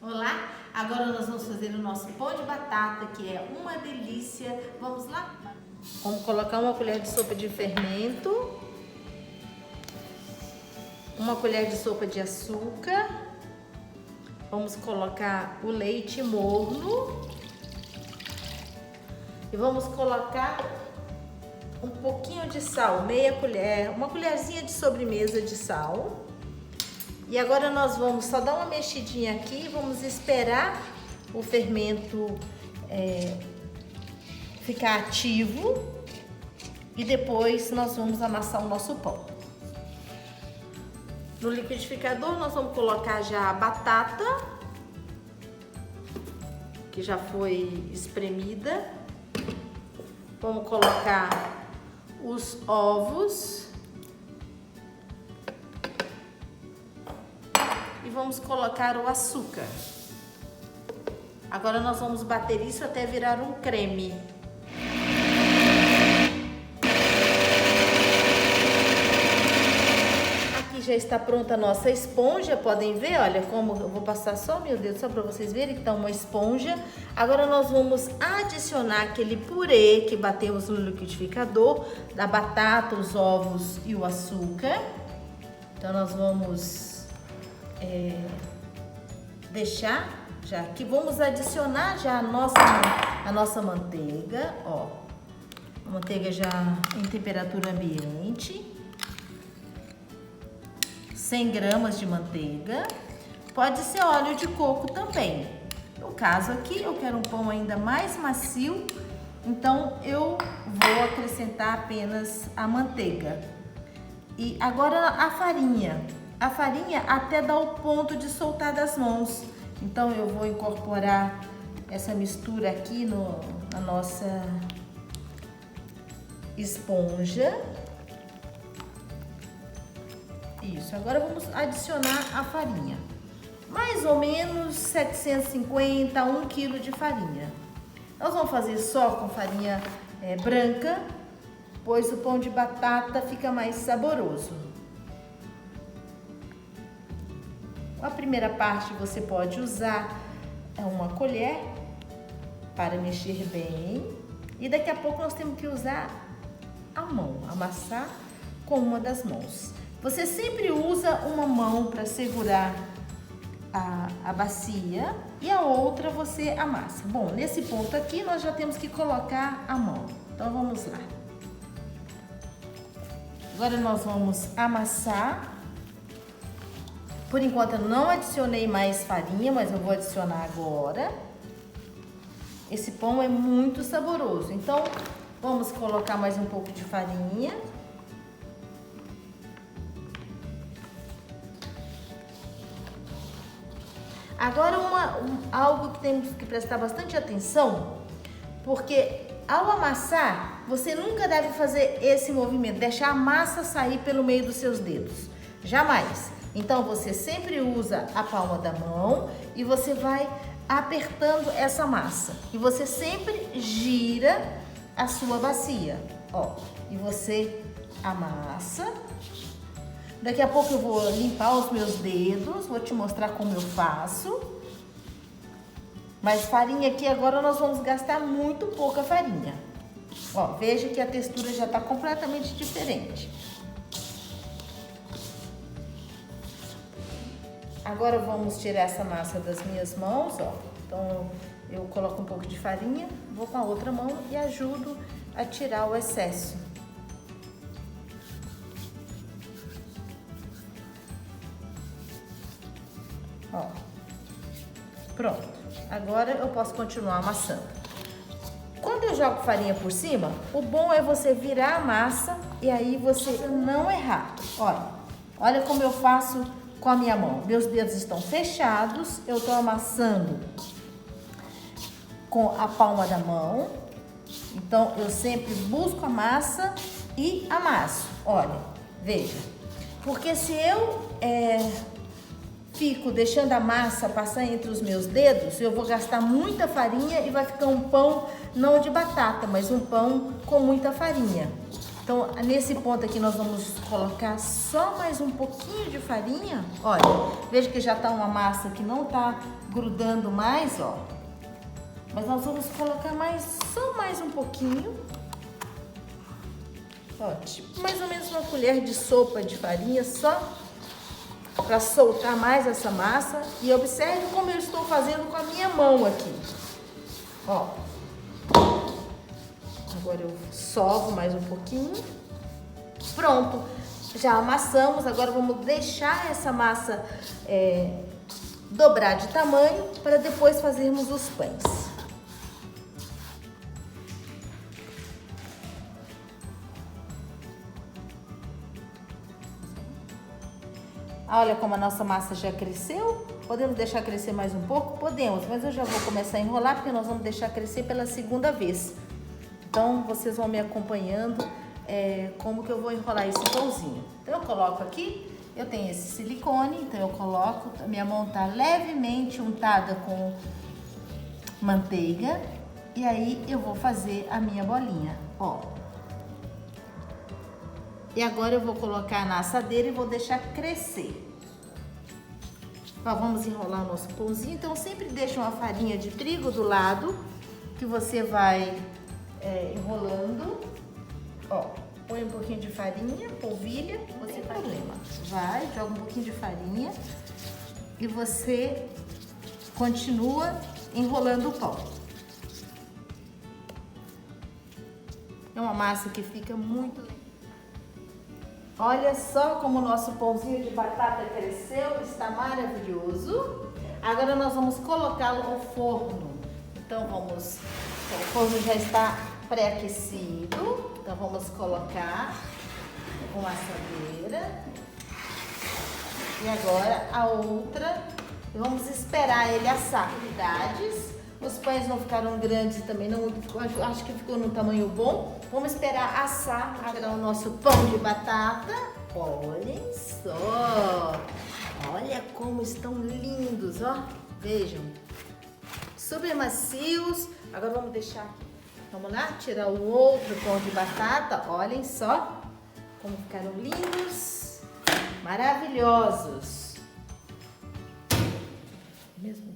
Olá, agora nós vamos fazer o nosso pão de batata, que é uma delícia. Vamos lá? Vamos colocar uma colher de sopa de fermento, uma colher de sopa de açúcar, vamos colocar o leite morno e vamos colocar um pouquinho de sal, meia colher, uma colherzinha de sobremesa de sal. E agora nós vamos só dar uma mexidinha aqui, vamos esperar o fermento ficar ativo e depois nós vamos amassar o nosso pão. No liquidificador nós vamos colocar já a batata, que já foi espremida. Vamos colocar os ovos. E vamos colocar o açúcar. Agora nós vamos bater isso até virar um creme. Aqui já está pronta a nossa esponja, podem ver, olha como eu vou passar só, meu Deus, só para vocês verem que tá uma esponja. Agora nós vamos adicionar aquele purê que batemos no liquidificador, da batata, os ovos e o açúcar. Então nós vamos deixar já aqui, vamos adicionar já a nossa manteiga, ó, a manteiga já em temperatura ambiente, 100 gramas de manteiga, pode ser óleo de coco também. No caso aqui eu quero um pão ainda mais macio, então eu vou acrescentar apenas a manteiga. E agora a farinha até dá o ponto de soltar das mãos. Então eu vou incorporar essa mistura aqui na nossa esponja. Isso, agora vamos adicionar a farinha. Mais ou menos 750 a 1 kg de farinha. Nós vamos fazer só com farinha branca, pois o pão de batata fica mais saboroso. A primeira parte você pode usar uma colher para mexer bem. E daqui a pouco nós temos que usar a mão, amassar com uma das mãos. Você sempre usa uma mão para segurar a bacia e a outra você amassa. Bom, nesse ponto aqui nós já temos que colocar a mão. Então vamos lá. Agora nós vamos amassar. Por enquanto eu não adicionei mais farinha, mas eu vou adicionar agora. Esse pão é muito saboroso, então vamos colocar mais um pouco de farinha. Agora algo que temos que prestar bastante atenção, porque ao amassar, você nunca deve fazer esse movimento, deixar a massa sair pelo meio dos seus dedos, jamais. Então você sempre usa a palma da mão e você vai apertando essa massa. E você sempre gira a sua bacia, ó. E você amassa. Daqui a pouco eu vou limpar os meus dedos, vou te mostrar como eu faço. Mas farinha aqui agora nós vamos gastar muito pouca farinha. Ó, veja que a textura já está completamente diferente. Agora vamos tirar essa massa das minhas mãos, ó. Então eu coloco um pouco de farinha, vou com a outra mão e ajudo a tirar o excesso. Ó. Pronto. Agora eu posso continuar amassando. Quando eu jogo farinha por cima, o bom é você virar a massa e aí você não errar. Olha como eu faço com a minha mão. Meus dedos estão fechados, eu estou amassando com a palma da mão. Então, eu sempre busco a massa e amasso. Olha, veja. Porque se eu fico deixando a massa passar entre os meus dedos, eu vou gastar muita farinha e vai ficar um pão não de batata, mas um pão com muita farinha. Então, nesse ponto aqui, nós vamos colocar só mais um pouquinho de farinha. Olha, veja que já tá uma massa que não tá grudando mais, ó. Mas nós vamos colocar só mais um pouquinho. Ó, tipo mais ou menos uma colher de sopa de farinha, só para soltar mais essa massa. E observe como eu estou fazendo com a minha mão aqui. Ó. Agora eu sovo mais um pouquinho. Pronto. Já amassamos. Agora vamos deixar essa massa dobrar de tamanho para depois fazermos os pães. Olha como a nossa massa já cresceu. Podemos deixar crescer mais um pouco? Podemos, mas eu já vou começar a enrolar porque nós vamos deixar crescer pela segunda vez. Então, vocês vão me acompanhando como que eu vou enrolar esse pãozinho. Então, eu coloco aqui, eu tenho esse silicone, então eu coloco, minha mão tá levemente untada com manteiga. E aí, eu vou fazer a minha bolinha, ó. E agora eu vou colocar na assadeira e vou deixar crescer. Ó, vamos enrolar o nosso pãozinho. Então, sempre deixa uma farinha de trigo do lado, que você vai enrolando. Ó, põe um pouquinho de farinha, polvilha, não tem problema. Vai, joga um pouquinho de farinha e você continua enrolando o pão. É uma massa que fica muito legal. Olha só como o nosso pãozinho de batata cresceu, está maravilhoso. Agora nós vamos colocá-lo no forno. Então o forno já está pré-aquecido. Então vamos colocar uma assadeira. E agora a outra. Vamos esperar ele assar. Os pães não ficaram grandes também, não, acho que ficou no tamanho bom. Vamos esperar assar o nosso pão de batata. Olhem só, olha como estão lindos, ó. Vejam, super macios. Agora vamos deixar, vamos lá, tirar o outro pão de batata. Olhem só como ficaram lindos, maravilhosos. Mesmo